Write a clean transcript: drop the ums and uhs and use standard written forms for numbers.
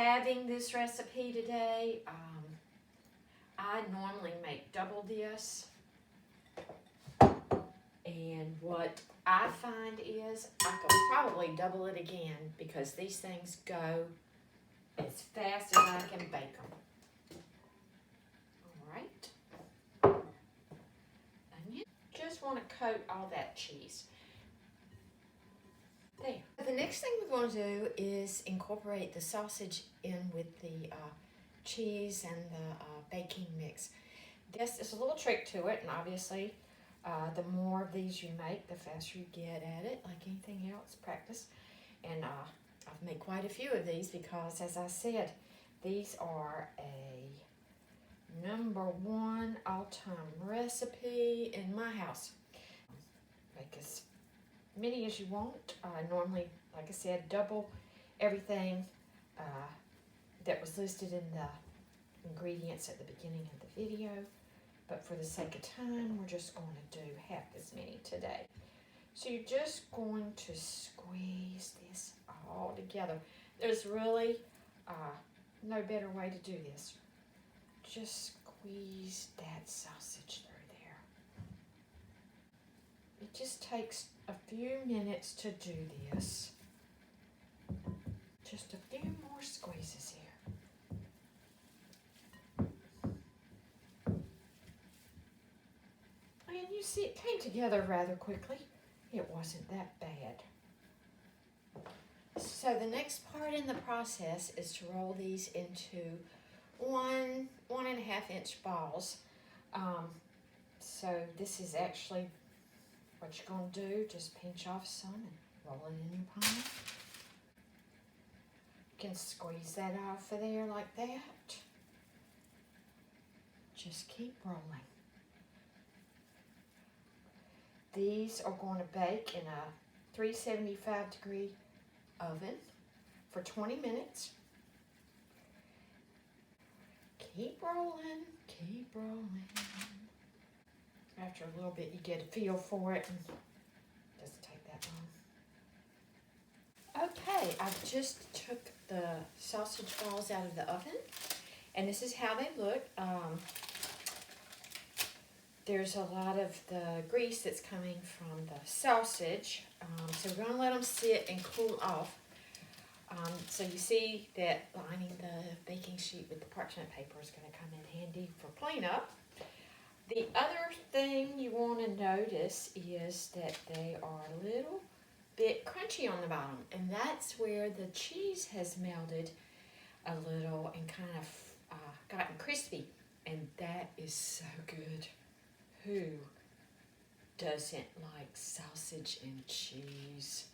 having this recipe today. I normally make double this. And what I find is I could probably double it again because these things go as fast as I can bake them. All right. And you just want to coat all that cheese. There. The next thing we're going to do is incorporate the sausage in with the cheese and the baking mix. This is a little trick to it, and obviously the more of these you make, the faster you get at it. Like anything else, practice. And I've made quite a few of these because, as I said, these are a #1 all-time recipe in my house. Make as many as you want. Normally, like I said, double everything that was listed in the ingredients at the beginning of the video. But for the sake of time, we're just going to do half as many today. So you're just going to squeeze this all together. There's really no better way to do this. Just squeeze that sausage through there. It just takes a few minutes to do this. Just a few more squeezes here. And you see it came together rather quickly. It wasn't that bad. So the next part in the process is to roll these into 1.5 inch balls. So this is actually what you're going to do. Just pinch off some and roll it in your palm. You can squeeze that off of there like that. Just keep rolling. These are going to bake in a 375 degree oven for 20 minutes. Keep rolling, keep rolling. After a little bit, you get a feel for it, and it doesn't take that long. Okay, I just took the sausage balls out of the oven, and this is how they look. There's a lot of the grease that's coming from the sausage, so we're going to let them sit and cool off. So you see that lining the baking sheet with the parchment paper is going to come in handy for cleanup. The other thing you want to notice is that they are a little bit crunchy on the bottom, and that's where the cheese has melted a little and kind of gotten crispy, and that is so good. Who doesn't like sausage and cheese?